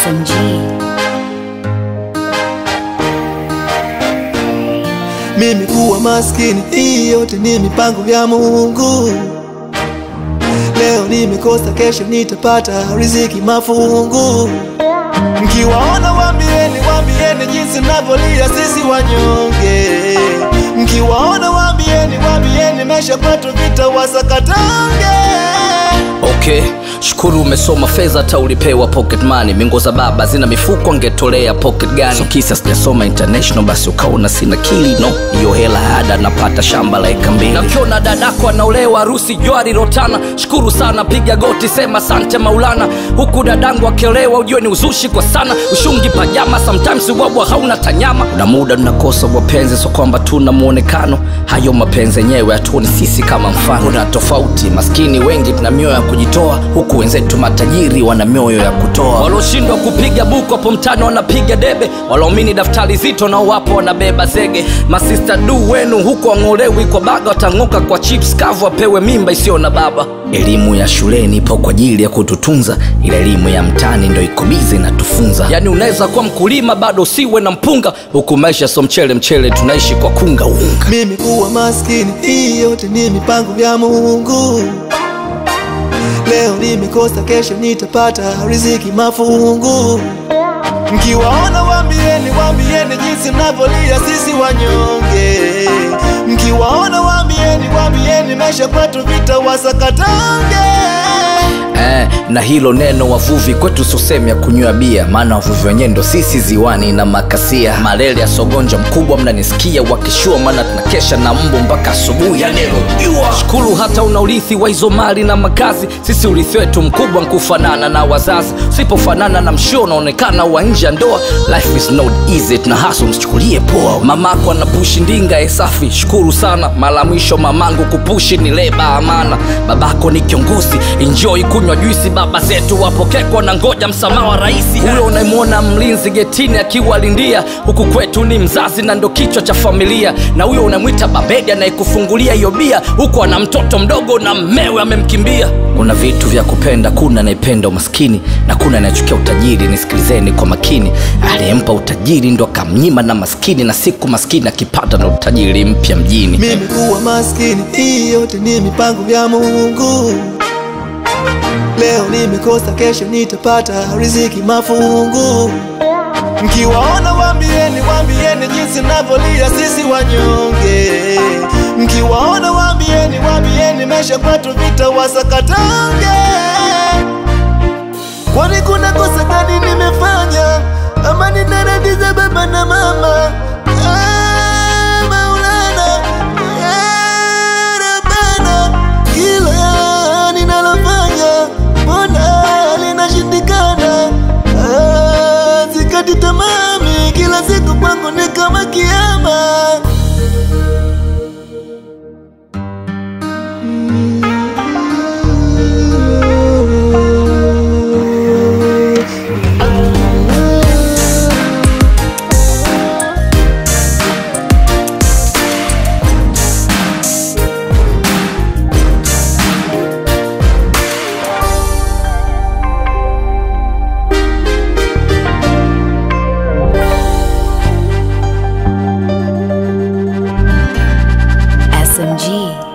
SMG. Mimi kuwa maskini, hii yote ni mipango ya Mungu. Leo nimekosa, kesho nitapata riziki mafungu. Mkiwaona waambieni jinsi navyolia sisi wanyonge. Mkiwaona waambieni maisha kwetu vita wasakatange. Okay, shukuru umesoma fedha hata ulipewa pocket money. Mingo za baba zina mifuko angetolea pocket gani? So kisa sijasoma international basi ukaona sina kili. No, hiyo hela hada napata shamba la eka mbili. Na ukiona dadako anaolewa harusi Johari Rotana, shukuru sana, piga goti sema asante Maulana. Huku dadangu akiolewa ujue ni uzushi kwa sana. Ushungi pajama sometimes ubwabwa hauna tanyama. Kuna muda tunakosa wapenzi so kwamba tuna muonekano. Hayo mapenzi yenyewe hatuoni sisi kama mfano. Kuna tofauti, maskini wengi tuna mioyo ya kujitoa, huku wenzetu matajiri wana mioyo ya kutoa. Waloshindwa kupiga buku hapo mtani wanapiga debe, waloamini daftari zito na wapo wanabeba zege. Masista du wenu huku wangolewi kwa baga, watanguka kwa chips kavu wapewe mimba isio na baba. Elimu ya shuleni ipo kwa ajili ya kututunza, ila elimu ya mtani ndo iko bize na tufunza. Yani unaweza kuwa mkulima bado usiwe na mpunga, huku maisha so mchele tunaishi kwa kunga unga. Mimi kuwa maskini, hii yote ni mipango ya Mungu. Leo nimekosa, kesho nitapata riziki mafungu. Mkiwaona waambieni jinsi navyolia sisi wanyonge. Mkiwaona waambieni maisha kwetu vita wasakatange. Na hilo neno wavuvi kwetu sosemi ya kunywa bia, maana wavuvi wenyewe ndo sisi ziwani na makasia. Malele ya sogonja mkubwa mnanisikia wakishua, maana tunakesha na mbu mpaka asubuhi ya nero jua. Shukuru hata una urithi wa hizo mali na makazi, sisi urithi wetu mkubwa nkufanana na wazazi. Usipofanana na mshio unaonekana wa nje ya ndoa. Life is not easy, tuna hustle msichukulie poa. Mamako anapushi ndinga safi, shukuru sana. Mara mwisho mamangu kupushi ni leba amana. Babako ni kiongozi, enjoy kunywa juisi. Baba zetu wapokekwa na ngoja msamaha wa raisi. Huyo unaimuona mlinzi getini akiwa lindia, huku kwetu ni mzazi na ndo kichwa cha familia. Na huyo unamwita babedi anayekufungulia hiyo bia, huku ana mtoto mdogo na mmewe amemkimbia. Kuna vitu vya kupenda, kuna anayependa umaskini na kuna anayechukia utajiri. Nisikilizeni kwa makini, aliyempa utajiri ndo akamnyima na maskini, na siku maskini akipata na utajiri mpya mjini. Mimi kuwa maskini, hii yote ni mipango ya Mungu. Leo nimekosa, kesho nitapata riziki mafungu. Mkiwaona waambieni jinsi navyolia sisi wanyonge. Mkiwaona waambieni maisha kwetu vita wasakatange. Kwani kuna kosa gani nimefanya, ama ninaradiza baba na mama? Maulana, Rabbana, kila ninalofanya mbona linashindikana? Sikati tamami, kila siku kwangu ni kama kiyama. SMG.